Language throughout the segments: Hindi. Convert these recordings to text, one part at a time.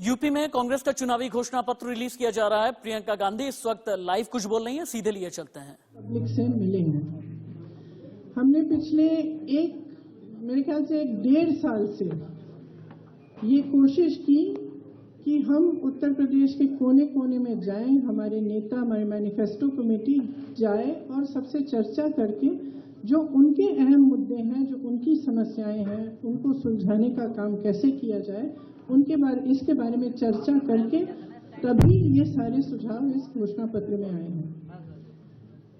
यूपी में कांग्रेस का चुनावी घोषणा पत्र रिलीज किया जा रहा है। प्रियंका गांधी इस वक्त लाइव कुछ बोल रही हैं, सीधे लिए चलते हैं। पब्लिक से मिले हैं। हमने पिछले मेरे ख्याल से 1.5 साल से ये कोशिश की कि हम उत्तर प्रदेश के कोने कोने में जाएं, हमारे नेता, हमारे मैनिफेस्टो कमेटी जाए और सबसे चर्चा करके जो उनके अहम मुद्दे हैं, जो उनकी समस्याएं हैं, उनको सुलझाने का काम कैसे किया जाए, इसके बारे में चर्चा करके तभी ये सारे सुझाव इस घोषणा पत्र में आए हैं।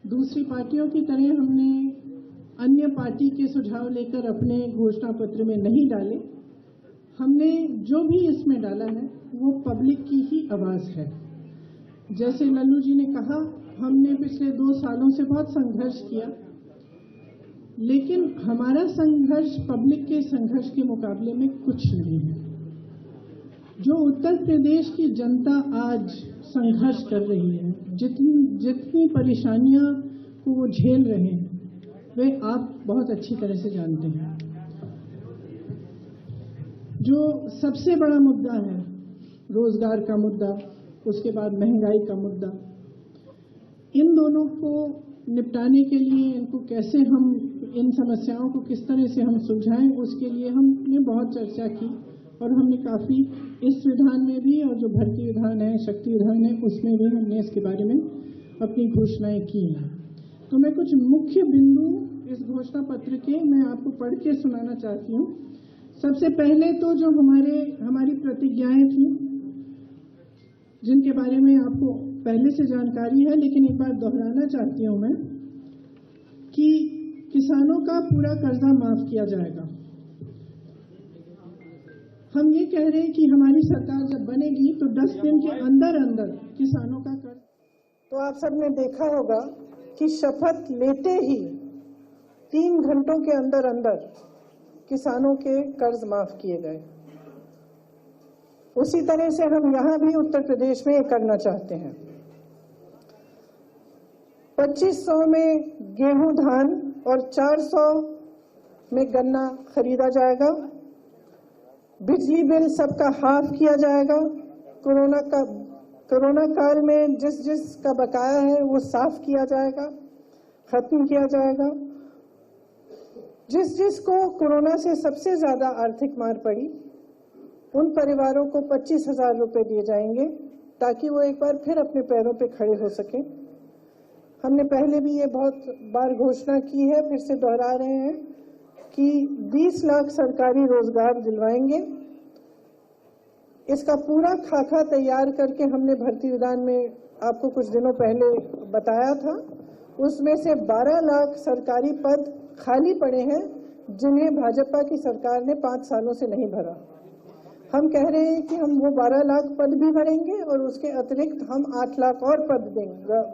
दूसरी पार्टियों की तरह हमने अन्य पार्टी के सुझाव लेकर अपने घोषणा पत्र में नहीं डाले। हमने जो भी इसमें डाला है वो पब्लिक की ही आवाज है। जैसे लल्लू जी ने कहा, हमने पिछले 2 सालों से बहुत संघर्ष किया, लेकिन हमारा संघर्ष पब्लिक के संघर्ष के मुकाबले में कुछ नहीं है। जो उत्तर प्रदेश की जनता आज संघर्ष कर रही है, जितनी परेशानियां को वो झेल रहे हैं, वे आप बहुत अच्छी तरह से जानते हैं। जो सबसे बड़ा मुद्दा है, रोजगार का मुद्दा, उसके बाद महंगाई का मुद्दा, इन दोनों को निपटाने के लिए इन समस्याओं को किस तरह से हम सुलझाएं, उसके लिए हमने बहुत चर्चा की और हमने काफी इस विधान में भी और जो भर्ती विधान है, शक्ति विधान है, उसमें भी हमने इसके बारे में अपनी घोषणाएं की हैं। तो मैं कुछ मुख्य बिंदु इस घोषणा पत्र के मैं आपको पढ़ के सुनाना चाहती हूँ। सबसे पहले तो जो हमारी प्रतिज्ञाएं थी, जिनके बारे में आपको पहले से जानकारी है, लेकिन एक बार दोहराना चाहती हूँ मैं कि किसानों का पूरा कर्जा माफ किया जाएगा। हम ये कह रहे हैं कि हमारी सरकार जब बनेगी तो 10 दिन के अंदर अंदर किसानों का कर्ज। तो आप सबने देखा होगा कि शपथ लेते ही 3 घंटों के अंदर अंदर किसानों के कर्ज माफ किए गए। उसी तरह से हम यहाँ भी उत्तर प्रदेश में ये करना चाहते हैं। 2500 में गेहूं, धान और 400 में गन्ना खरीदा जाएगा। बिजली बिल सबका हाफ किया जाएगा। कोरोना काल में जिस का बकाया है वो साफ किया जाएगा, खत्म किया जाएगा। जिसको कोरोना से सबसे ज्यादा आर्थिक मार पड़ी, उन परिवारों को 25,000 रुपए दिए जाएंगे ताकि वो एक बार फिर अपने पैरों पे खड़े हो सकें। हमने पहले भी ये बहुत बार घोषणा की है, फिर से दोहरा रहे हैं कि 20 लाख सरकारी रोजगार दिलवाएंगे। इसका पूरा खाका तैयार करके हमने भर्ती विधान में आपको कुछ दिनों पहले बताया था। उसमें से 12 लाख सरकारी पद खाली पड़े हैं, जिन्हें भाजपा की सरकार ने 5 सालों से नहीं भरा। हम कह रहे हैं कि हम वो 12 लाख पद भी भरेंगे और उसके अतिरिक्त हम 8 लाख और पद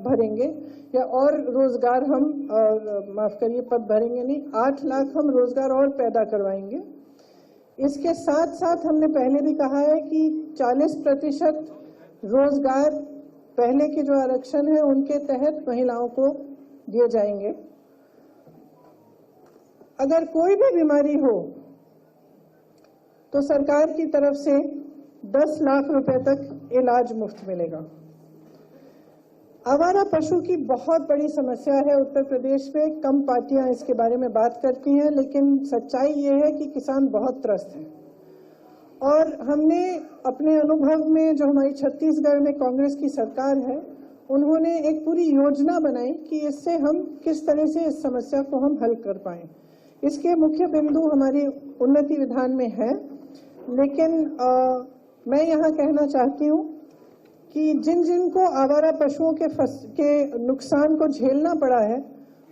भरेंगे, या और रोजगार हम पद भरेंगे नहीं, 8 लाख हम रोजगार और पैदा करवाएंगे। इसके साथ साथ हमने पहले भी कहा है कि 40% रोजगार पहले के जो आरक्षण है उनके तहत महिलाओं को दिए जाएंगे। अगर कोई भी बीमारी हो तो सरकार की तरफ से 10 लाख रुपए तक इलाज मुफ्त मिलेगा। आवारा पशु की बहुत बड़ी समस्या है उत्तर प्रदेश में। कम पार्टियां इसके बारे में बात करती हैं, लेकिन सच्चाई ये है कि किसान बहुत त्रस्त हैं। और हमने अपने अनुभव में, जो हमारी छत्तीसगढ़ में कांग्रेस की सरकार है, उन्होंने एक पूरी योजना बनाई कि इससे हम किस तरह से इस समस्या को हम हल कर पाएं। इसके मुख्य बिंदु हमारी उन्नति विधान में है, लेकिन मैं यहाँ कहना चाहती हूँ कि जिन को आवारा पशुओं के नुकसान को झेलना पड़ा है,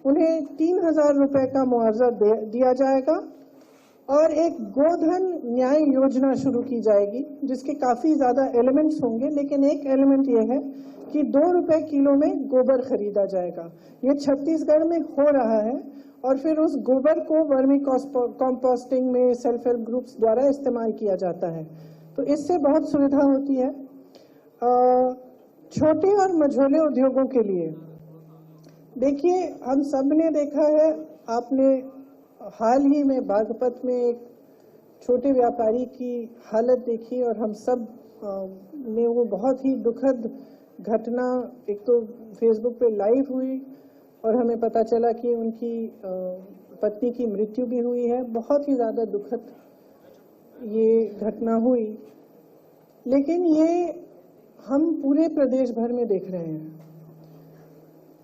उन्हें 3,000 रुपए का मुआवजा दिया जाएगा और एक गोधन न्याय योजना शुरू की जाएगी, जिसके काफी ज्यादा एलिमेंट्स होंगे, लेकिन एक एलिमेंट ये है कि 2 रुपए किलो में गोबर खरीदा जाएगा। ये छत्तीसगढ़ में हो रहा है और फिर उस गोबर को वर्मी कंपोस्टिंग में सेल्फ हेल्प ग्रुप्स द्वारा इस्तेमाल किया जाता है। तो इससे बहुत सुविधा होती है छोटे और मझोले उद्योगों के लिए। देखिए, हम सब ने देखा है, आपने हाल ही में बागपत में एक छोटे व्यापारी की हालत देखी और हम सब में वो बहुत ही दुखद घटना एक तो फेसबुक पे लाइव हुई और हमें पता चला कि उनकी पत्नी की मृत्यु भी हुई है। बहुत ही ज़्यादा दुखद ये घटना हुई, लेकिन ये हम पूरे प्रदेश भर में देख रहे हैं।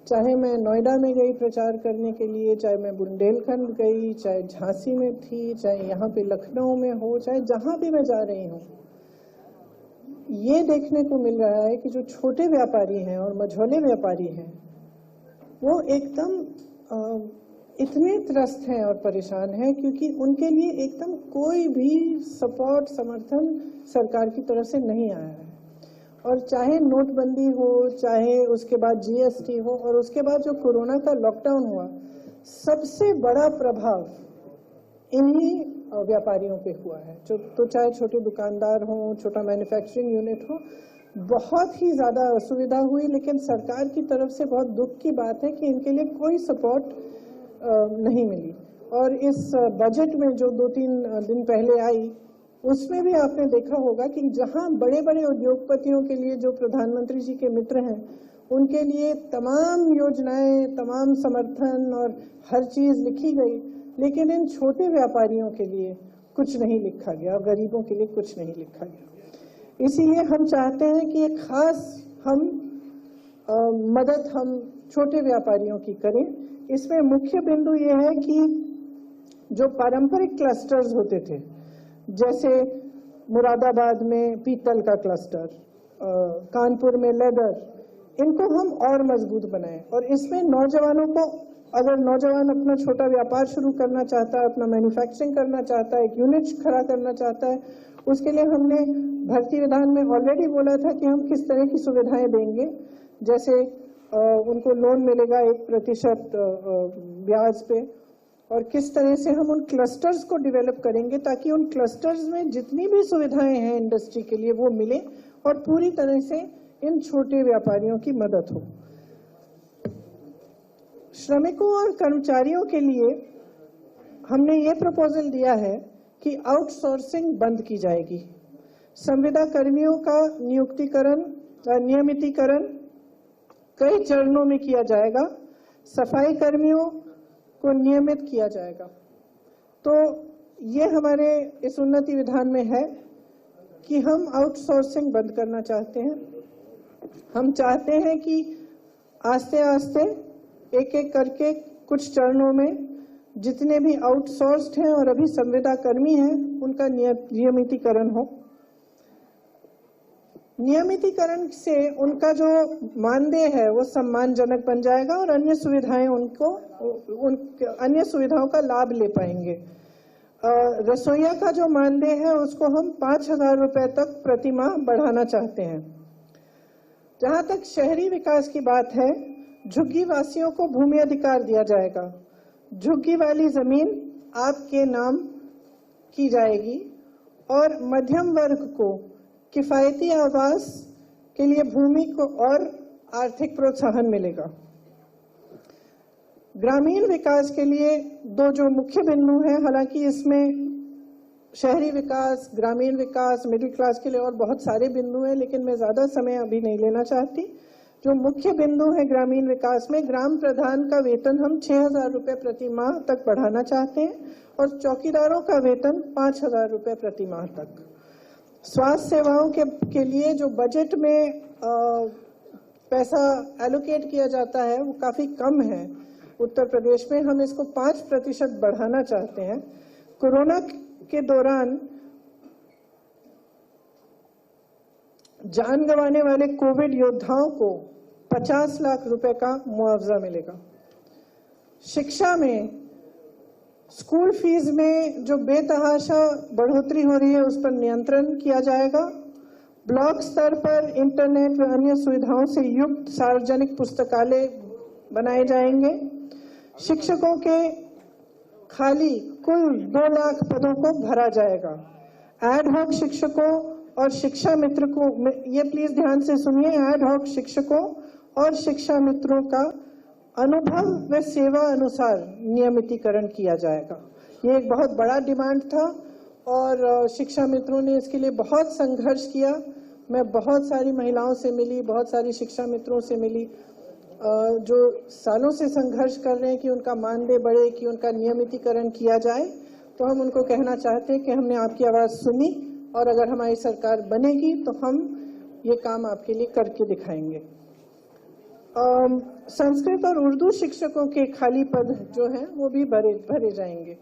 चाहे मैं नोएडा में गई प्रचार करने के लिए, चाहे मैं बुंदेलखंड गई, चाहे झांसी में थी, चाहे यहाँ पे लखनऊ में हो, चाहे जहाँ भी मैं जा रही हूँ, ये देखने को मिल रहा है कि जो छोटे व्यापारी हैं और मझोले व्यापारी हैं वो एकदम इतने त्रस्त हैं और परेशान हैं क्योंकि उनके लिए एकदम कोई भी सपोर्ट समर्थन सरकार की तरफ से नहीं आया है। और चाहे नोटबंदी हो, चाहे उसके बाद जीएसटी हो और उसके बाद जो कोरोना का लॉकडाउन हुआ, सबसे बड़ा प्रभाव इन्हीं व्यापारियों पे हुआ है। तो चाहे छोटे दुकानदार हो, छोटा मैन्युफैक्चरिंग यूनिट हो, बहुत ही ज़्यादा असुविधा हुई। लेकिन सरकार की तरफ से बहुत दुख की बात है कि इनके लिए कोई सपोर्ट नहीं मिली। और इस बजट में जो 2-3 दिन पहले आई, उसमें भी आपने देखा होगा कि जहां बड़े बड़े उद्योगपतियों के लिए, जो प्रधानमंत्री जी के मित्र हैं, उनके लिए तमाम योजनाएं, तमाम समर्थन और हर चीज लिखी गई, लेकिन इन छोटे व्यापारियों के लिए कुछ नहीं लिखा गया, गरीबों के लिए कुछ नहीं लिखा गया। इसीलिए हम चाहते हैं कि एक खास मदद हम छोटे व्यापारियों की करें। इसमें मुख्य बिंदु ये है कि जो पारंपरिक क्लस्टर्स होते थे, जैसे मुरादाबाद में पीतल का क्लस्टर, कानपुर में लेदर, इनको हम और मजबूत बनाएं। और इसमें नौजवानों को, अगर नौजवान अपना छोटा व्यापार शुरू करना चाहता है, अपना मैन्युफैक्चरिंग करना चाहता है, एक यूनिट खड़ा करना चाहता है, उसके लिए हमने भर्ती विधान में ऑलरेडी बोला था कि हम किस तरह की सुविधाएं देंगे। जैसे उनको लोन मिलेगा 1% ब्याज पे, और किस तरह से हम उन क्लस्टर्स को डेवलप करेंगे ताकि उन क्लस्टर्स में जितनी भी सुविधाएं हैं इंडस्ट्री के लिए वो मिले और पूरी तरह से इन छोटे व्यापारियों की मदद हो। श्रमिकों और कर्मचारियों के लिए हमने ये प्रपोजल दिया है कि आउटसोर्सिंग बंद की जाएगी। संविदा कर्मियों का नियमितीकरण कई चरणों में किया जाएगा। सफाई कर्मियों को नियमित किया जाएगा। तो ये हमारे इस उन्नति विधान में है कि हम आउटसोर्सिंग बंद करना चाहते हैं। हम चाहते हैं कि आस्ते आस्ते एक एक करके कुछ चरणों में जितने भी आउटसोर्स्ड हैं और अभी संविदा कर्मी हैं उनका नियमितीकरण हो। नियमितीकरण से उनका जो मानदेय है वो सम्मानजनक बन जाएगा और अन्य सुविधाएं अन्य सुविधाओं का लाभ ले पाएंगे। रसोइया का जो मानदेय है उसको हम 5,000 रुपए तक प्रतिमाह बढ़ाना चाहते हैं। जहां तक शहरी विकास की बात है, झुग्गी वासियों को भूमि अधिकार दिया जाएगा। झुग्गी वाली जमीन आपके नाम की जाएगी और मध्यम वर्ग को किफायती आवास के लिए भूमि को और आर्थिक प्रोत्साहन मिलेगा। ग्रामीण विकास के लिए दो जो मुख्य बिंदु हैं, हालांकि इसमें शहरी विकास, ग्रामीण विकास, मिडिल क्लास के लिए और बहुत सारे बिंदु हैं, लेकिन मैं ज्यादा समय अभी नहीं लेना चाहती। जो मुख्य बिंदु है ग्रामीण विकास में, ग्राम प्रधान का वेतन हम 6,000 रुपए प्रति माह तक बढ़ाना चाहते हैं और चौकीदारों का वेतन 5,000 रुपए प्रति माह तक। स्वास्थ्य सेवाओं के लिए जो बजट में पैसा एलोकेट किया जाता है वो काफी कम है उत्तर प्रदेश में। हम इसको 5% बढ़ाना चाहते हैं। कोरोना के दौरान जान गंवाने वाले कोविड योद्धाओं को 50 लाख रुपए का मुआवजा मिलेगा। शिक्षा में स्कूल फीस में जो बेतहाशा बढ़ोतरी हो रही है उस पर नियंत्रण किया जाएगा। ब्लॉक स्तर पर इंटरनेट व अन्य सुविधाओं से युक्त सार्वजनिक पुस्तकालय बनाए जाएंगे। शिक्षकों के खाली कुल 2 लाख पदों को भरा जाएगा। एड हॉक शिक्षकों और शिक्षा मित्र को, ये प्लीज ध्यान से सुनिए, एड हॉक शिक्षकों और शिक्षा मित्रों का अनुभव व सेवा अनुसार नियमितीकरण किया जाएगा। ये एक बहुत बड़ा डिमांड था और शिक्षा मित्रों ने इसके लिए बहुत संघर्ष किया मैं बहुत सारी महिलाओं से मिली, बहुत सारी शिक्षा मित्रों से मिली जो सालों से संघर्ष कर रहे हैं कि उनका मानदेय बढ़े, कि उनका नियमितीकरण किया जाए। तो हम उनको कहना चाहते हैं कि हमने आपकी आवाज़ सुनी और अगर हमारी सरकार बनेगी तो हम ये काम आपके लिए करके दिखाएंगे। संस्कृत और उर्दू शिक्षकों के खाली पद जो हैं वो भी भरे जाएंगे।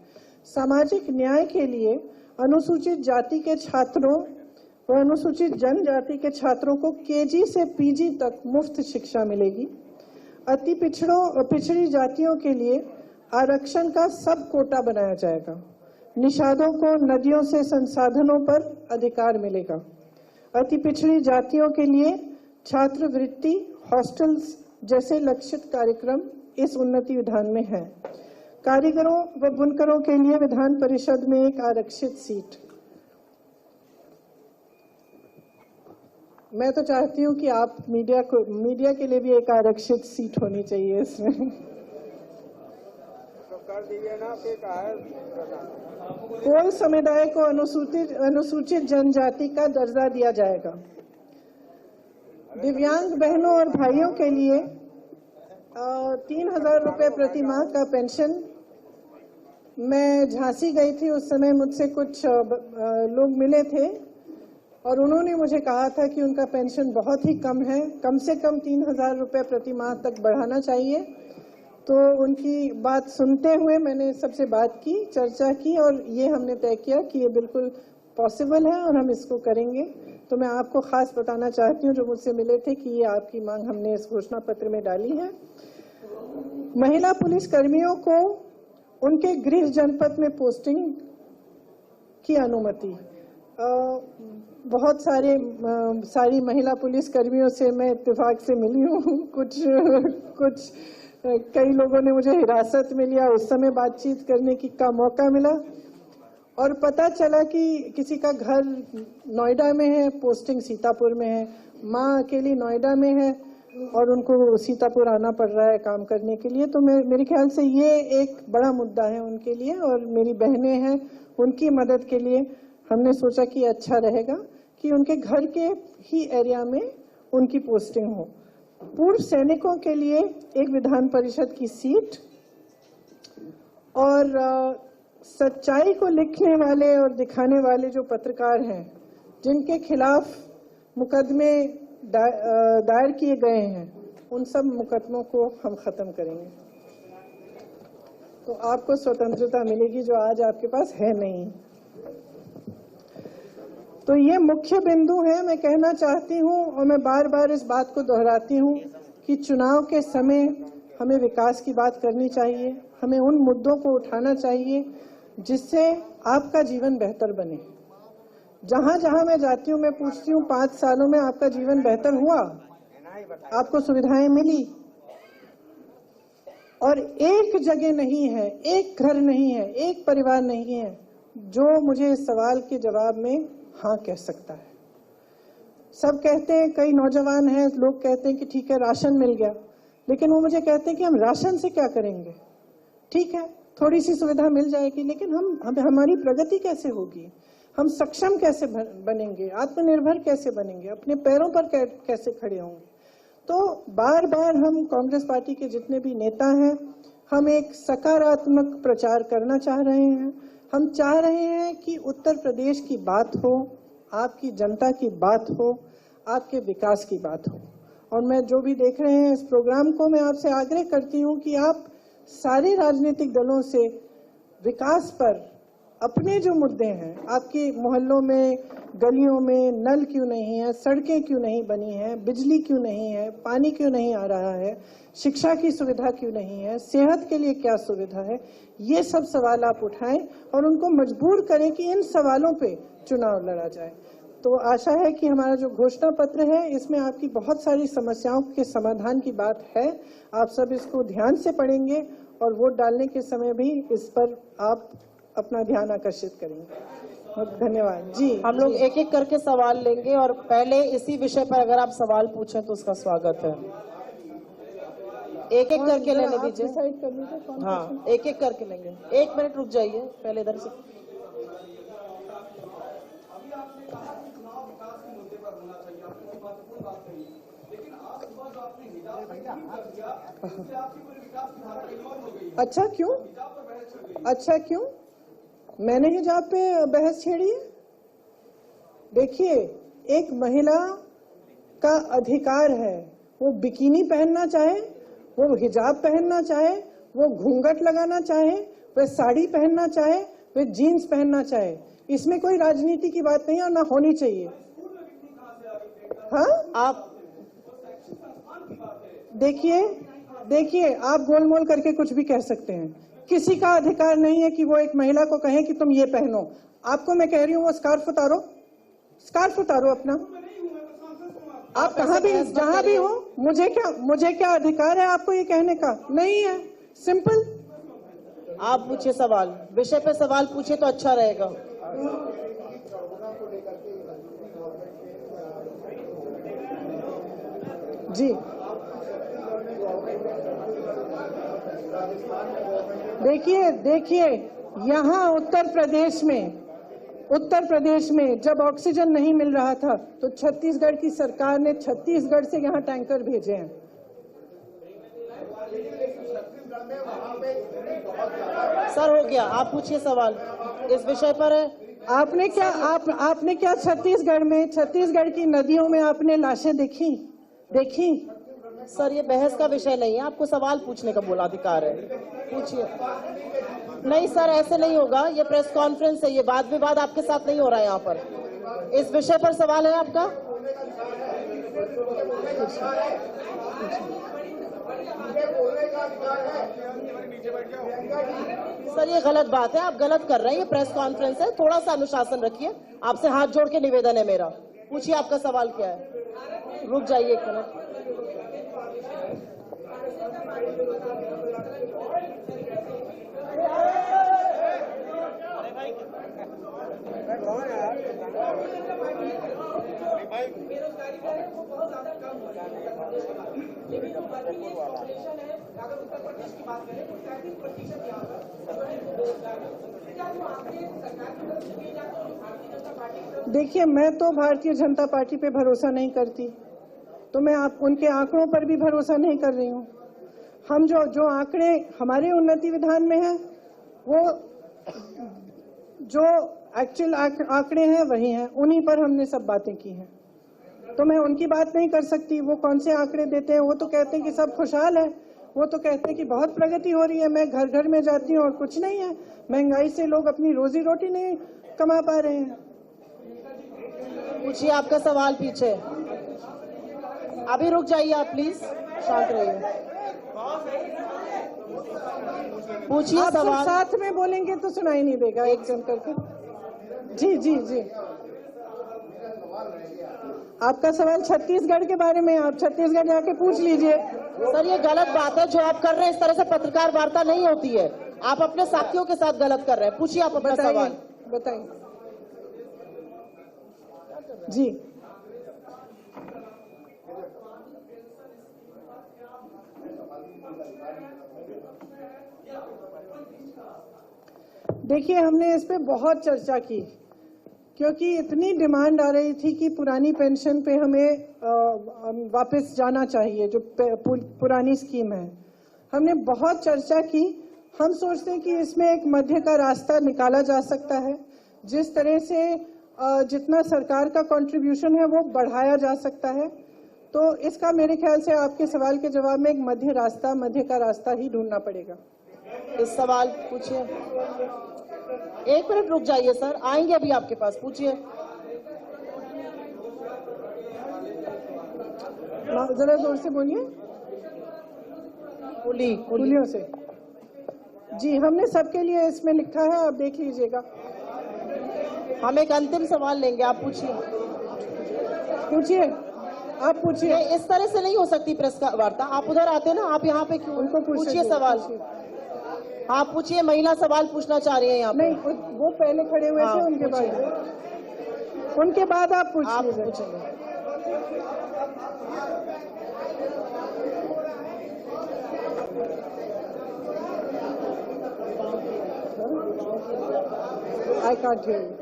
सामाजिक न्याय के लिए अनुसूचित जाति के छात्रों व अनुसूचित जनजाति के छात्रों को केजी से पीजी तक मुफ्त शिक्षा मिलेगी। अति पिछड़ी जातियों के लिए आरक्षण का सब कोटा बनाया जाएगा। निषादों को नदियों से संसाधनों पर अधिकार मिलेगा। अति पिछड़ी जातियों के लिए छात्रवृत्ति, हॉस्टल्स जैसे लक्षित कार्यक्रम इस उन्नति विधान में है। कारीगरों व बुनकरों के लिए विधान परिषद में एक आरक्षित सीट। मैं तो चाहती हूँ कि आप मीडिया के लिए भी एक आरक्षित सीट होनी चाहिए इसमें। तो कर दीजिए ना कि कोल समुदाय को अनुसूचित जनजाति का दर्जा दिया जाएगा। दिव्यांग बहनों और भाइयों के लिए 3,000 रुपए प्रति माह का पेंशन। मैं झांसी गई थी, उस समय मुझसे कुछ लोग मिले थे और उन्होंने मुझे कहा था कि उनका पेंशन बहुत ही कम है, कम से कम 3,000 रुपए प्रति माह तक बढ़ाना चाहिए। तो उनकी बात सुनते हुए मैंने सबसे बात की, चर्चा की और ये हमने तय किया कि ये बिल्कुल पॉसिबल है और हम इसको करेंगे। तो मैं आपको खास बताना चाहती हूँ जो मुझसे मिले थे कि ये आपकी मांग हमने इस घोषणा पत्र में डाली है। महिला पुलिस कर्मियों को उनके गृह जनपद में पोस्टिंग की अनुमति। बहुत सारी महिला पुलिस कर्मियों से मैं इत्तेफाक से मिली हूँ। कुछ कई लोगों ने मुझे हिरासत में लिया, उस समय बातचीत करने का मौका मिला और पता चला कि किसी का घर नोएडा में है, पोस्टिंग सीतापुर में है। माँ अकेली नोएडा में है और उनको सीतापुर आना पड़ रहा है काम करने के लिए। तो मेरे ख्याल से ये एक बड़ा मुद्दा है उनके लिए और मेरी बहनें हैं, उनकी मदद के लिए हमने सोचा कि अच्छा रहेगा कि उनके घर के ही एरिया में उनकी पोस्टिंग हो। पूर्व सैनिकों के लिए एक विधान परिषद की सीट और सच्चाई को लिखने वाले और दिखाने वाले जो पत्रकार हैं जिनके खिलाफ मुकदमे दायर किए गए हैं, उन सब मुकदमों को हम खत्म करेंगे। तो आपको स्वतंत्रता मिलेगी जो आज आपके पास है नहीं। तो ये मुख्य बिंदु है। मैं कहना चाहती हूँ और मैं बार बार इस बात को दोहराती हूँ कि चुनाव के समय हमें विकास की बात करनी चाहिए, हमें उन मुद्दों को उठाना चाहिए जिससे आपका जीवन बेहतर बने। जहां जहां मैं जाती हूँ मैं पूछती हूँ 5 सालों में आपका जीवन बेहतर हुआ, आपको सुविधाएं मिली? और एक जगह नहीं है, एक घर नहीं है, एक परिवार नहीं है जो मुझे इस सवाल के जवाब में हाँ कह सकता है। सब कहते हैं, कई नौजवान हैं, लोग कहते हैं कि ठीक है राशन मिल गया, लेकिन वो मुझे कहते हैं कि हम राशन से क्या करेंगे? ठीक है थोड़ी सी सुविधा मिल जाएगी, लेकिन हमारी प्रगति कैसे होगी? हम सक्षम कैसे बनेंगे? आत्मनिर्भर कैसे बनेंगे? अपने पैरों पर कैसे खड़े होंगे? तो बार बार हम कांग्रेस पार्टी के जितने भी नेता हैं, हम एक सकारात्मक प्रचार करना चाह रहे हैं। हम चाह रहे हैं कि उत्तर प्रदेश की बात हो, आपकी जनता की बात हो, आपके विकास की बात हो। और मैं जो भी देख रहे हैं इस प्रोग्राम को, मैं आपसे आग्रह करती हूं कि आप सारे राजनीतिक दलों से विकास पर अपने जो मुद्दे हैं, आपके मोहल्लों में, गलियों में नल क्यों नहीं है, सड़कें क्यों नहीं बनी हैं, बिजली क्यों नहीं है, पानी क्यों नहीं आ रहा है, शिक्षा की सुविधा क्यों नहीं है, सेहत के लिए क्या सुविधा है, ये सब सवाल आप उठाएं और उनको मजबूर करें कि इन सवालों पे चुनाव लड़ा जाए। तो आशा है कि हमारा जो घोषणा पत्र है इसमें आपकी बहुत सारी समस्याओं के समाधान की बात है। आप सब इसको ध्यान से पढ़ेंगे और वोट डालने के समय भी इस पर आप अपना ध्यान आकर्षित करेंगे। बहुत धन्यवाद जी। हम लोग एक एक करके सवाल लेंगे और पहले इसी विषय पर अगर आप सवाल पूछें तो उसका स्वागत है। एक एक करके लेने दीजिए। डिसाइड कर लीजिए कौन हाँ एक एक करके लेंगे। 1 मिनट रुक जाइए पहले इधर से। अच्छा क्यों? अच्छा क्यों? मैंने हिजाब पे बहस छेड़ी है? देखिए, एक महिला का अधिकार है, वो बिकिनी पहनना चाहे, वो हिजाब पहनना चाहे, वो घूंघट लगाना चाहे, वह साड़ी पहनना चाहे, वह जीन्स पहनना चाहे। इसमें कोई राजनीति की बात नहीं है और ना होनी चाहिए। हाँ, आप देखिए आप गोलमोल करके कुछ भी कह सकते हैं। किसी का अधिकार नहीं है कि वो एक महिला को कहे कि तुम ये पहनो। आपको मैं कह रही हूँ वो स्कार्फ उतारो अपना। आप कहाँ भी जहाँ भी हो, मुझे क्या अधिकार है आपको ये कहने का? नहीं है, सिंपल। आप पूछिए सवाल, विषय पे सवाल पूछिए तो अच्छा रहेगा। जी देखिए यहाँ उत्तर प्रदेश में जब ऑक्सीजन नहीं मिल रहा था तो छत्तीसगढ़ की सरकार ने छत्तीसगढ़ से यहाँ टैंकर भेजे हैं। सर हो गया, आप पूछिए सवाल, इस विषय पर है। आपने क्या छत्तीसगढ़ की नदियों में आपने लाशें देखी? सर ये बहस का विषय नहीं है, आपको सवाल पूछने का बोला अधिकार है, पूछिए। नहीं सर, ऐसे नहीं होगा, ये प्रेस कॉन्फ्रेंस है, ये वाद विवाद आपके साथ नहीं हो रहा है यहाँ पर। इस विषय पर सवाल है आपका? सर ये गलत बात है, आप गलत कर रहे हैं, ये प्रेस कॉन्फ्रेंस है, थोड़ा सा अनुशासन रखिए। आपसे हाथ जोड़ के निवेदन है मेरा। पूछिए आपका सवाल क्या है। रुक जाइए एक मिनट। देखिए, मैं तो भारतीय जनता पार्टी पे भरोसा नहीं करती, तो मैं उनके आंकड़ों पर भी भरोसा नहीं कर रही हूँ। हम जो आंकड़े हमारे उन्नति विधान में हैं, वो जो एक्चुअल आंकड़े हैं वही हैं, उन्हीं पर हमने सब बातें की हैं। तो मैं उनकी बात नहीं कर सकती। वो कौन से आंकड़े देते हैं? वो तो कहते हैं कि सब खुशहाल है, वो तो कहते हैं कि बहुत प्रगति हो रही है। मैं घर घर में जाती हूँ और कुछ नहीं है, महंगाई से लोग अपनी रोजी रोटी नहीं कमा पा रहे हैं। पूछिए आपका सवाल पीछे। अभी रुक जाइए आप प्लीज, शांत रहिए। पूछिए आप सवाल। साथ में बोलेंगे तो सुनाई नहीं देगा, एक जन करके। जी आपका सवाल छत्तीसगढ़ के बारे में, आप छत्तीसगढ़ जाके पूछ लीजिए। सर ये गलत बात है जो आप कर रहे हैं, इस तरह से पत्रकार वार्ता नहीं होती है। आप अपने साथियों के साथ गलत कर रहे हैं। पूछिए आप अपना सवाल। बताइए जी। देखिए, हमने इस पे बहुत चर्चा की, क्योंकि इतनी डिमांड आ रही थी कि पुरानी पेंशन पे हमें वापस जाना चाहिए, जो पुरानी स्कीम है। हमने बहुत चर्चा की। हम सोचते हैं कि इसमें एक मध्य का रास्ता निकाला जा सकता है, जिस तरह से जितना सरकार का कंट्रीब्यूशन है वो बढ़ाया जा सकता है। तो इसका मेरे ख्याल से आपके सवाल के जवाब में एक मध्य का रास्ता ही ढूंढना पड़ेगा। इस सवाल पूछिए। एक मिनट रुक जाइए सर, आएंगे अभी आपके पास। पूछिए। जरा जोर से बोलिए। कुलियों से। जी, हमने सबके लिए इसमें लिखा है, आप देख लीजिएगा। हम एक अंतिम सवाल लेंगे, आप पूछिए। आप पूछिए। इस तरह से नहीं हो सकती प्रेस का वार्ता। आप उधर आते ना, आप यहाँ पे क्यों? उनको पूछिए सवाल। आप पूछिए। महिला सवाल पूछना चाह रही है यहाँ पे। नहीं, वो पहले खड़े हुए थे, उनके बाद आप पूछिए। I can't hear you.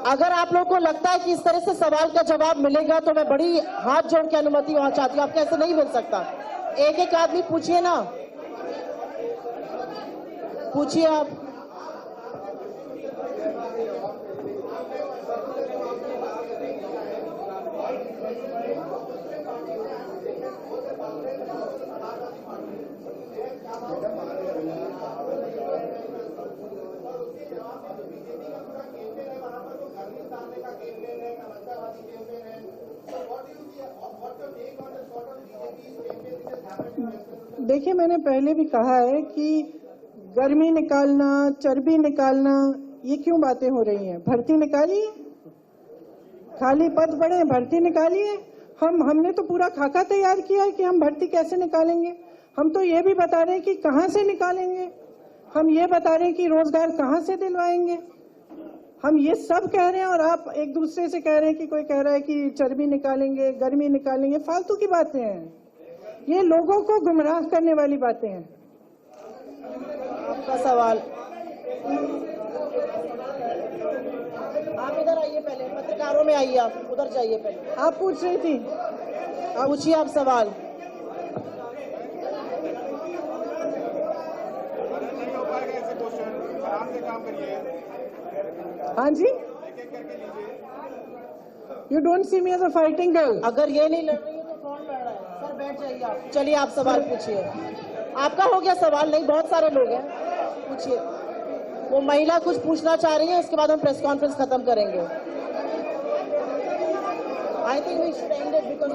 अगर आप लोगों को लगता है कि इस तरह से सवाल का जवाब मिलेगा तो मैं बड़ी हाथ जोड़ के अनुमति वहां चाहती हूँ। आपको ऐसे नहीं मिल सकता। एक एक आदमी पूछिए ना, पूछिए आप। देखिए, मैंने पहले भी कहा है कि गर्मी निकालना, चर्बी निकालना, ये क्यों बातें हो रही हैं? भर्ती निकालिए, खाली पद पड़े, भर्ती निकालिए। हमने तो पूरा खाका तैयार किया है कि हम भर्ती कैसे निकालेंगे। हम तो ये भी बता रहे हैं कि कहां से निकालेंगे, हम ये बता रहे हैं कि रोजगार कहां से दिलवाएंगे। हम ये सब कह रहे हैं और आप एक दूसरे से कह रहे हैं कि कोई कह रहा है कि चर्बी निकालेंगे, गर्मी निकालेंगे। फालतू की बातें हैं, ये लोगों को गुमराह करने वाली बातें हैं। आपका सवाल, आप इधर आइए, पहले पत्रकारों में आइए, आप उधर जाइए पहले। आप पूछ रही थी, आप पूछिए आप सवाल। हाँ जी, you don't see me as a fighting girl. अगर ये नहीं लड़ रही है तो कौन लड़ रहा है? सर बैठ जाइए आप। चलिए आप सवाल पूछिए। आपका हो गया सवाल? नहीं, बहुत सारे लोग हैं, पूछिए। वो महिला कुछ पूछना चाह रही है, उसके बाद हम प्रेस कॉन्फ्रेंस खत्म करेंगे। I think we should end it because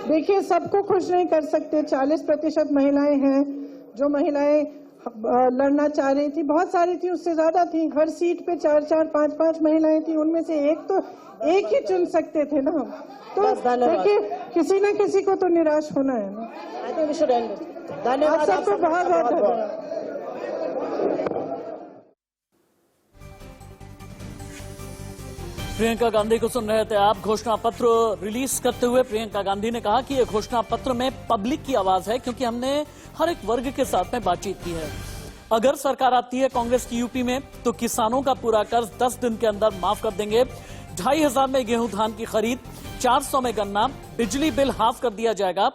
देखिए, सबको खुश नहीं कर सकते। 40% महिलाएं हैं जो महिलाएं लड़ना चाह रही थी, बहुत सारी थी, उससे ज्यादा थी। हर सीट पे 4-4, 5-5 महिलाएं थी, उनमें से एक ही चुन सकते थे ना। तो देखिए, किसी न किसी को तो निराश होना है ना। I think we should end it. धन्यवाद, आप सबको बहुत बहुत धन्यवाद। प्रियंका गांधी को सुन रहे थे आप। घोषणा पत्र रिलीज करते हुए प्रियंका गांधी ने कहा कि यह घोषणा पत्र में पब्लिक की आवाज है, क्योंकि हमने हर एक वर्ग के साथ में बातचीत की है। अगर सरकार आती है कांग्रेस की यूपी में, तो किसानों का पूरा कर्ज 10 दिन के अंदर माफ कर देंगे। 2500 में गेहूं धान की खरीद, 400 में गन्ना, बिजली बिल हाफ कर दिया जाएगा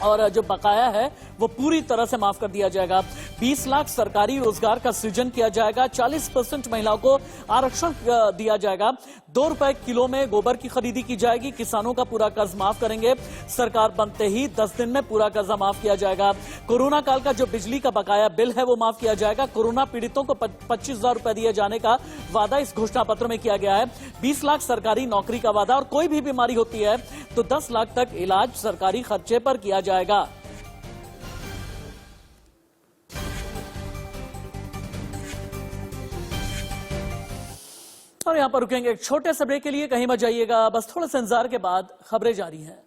और जो बकाया है वो पूरी तरह से माफ कर दिया जाएगा। 20 लाख सरकारी रोजगार का सृजन किया जाएगा। 40% महिलाओं को आरक्षण दिया जाएगा। 2 रुपए किलो में गोबर की खरीदी की जाएगी। किसानों का पूरा कर्ज माफ करेंगे। सरकार बनते ही 10 दिन में पूरा कर्जा माफ किया जाएगा। कोरोना काल का जो बिजली का बकाया बिल है वो माफ किया जाएगा। कोरोना पीड़ितों को 25,000 रुपए दिए जाने का वादा इस घोषणा पत्र में किया गया है। 20 लाख सरकारी नौकरी का वादा, और कोई भी बीमारी होती है तो 10 लाख तक इलाज सरकारी खर्चे पर किया जाएगा। और यहां पर रुकेंगे एक छोटे से ब्रेक के लिए। कहीं मत जाइएगा, बस थोड़े से इंतजार के बाद खबरें जारी हैं।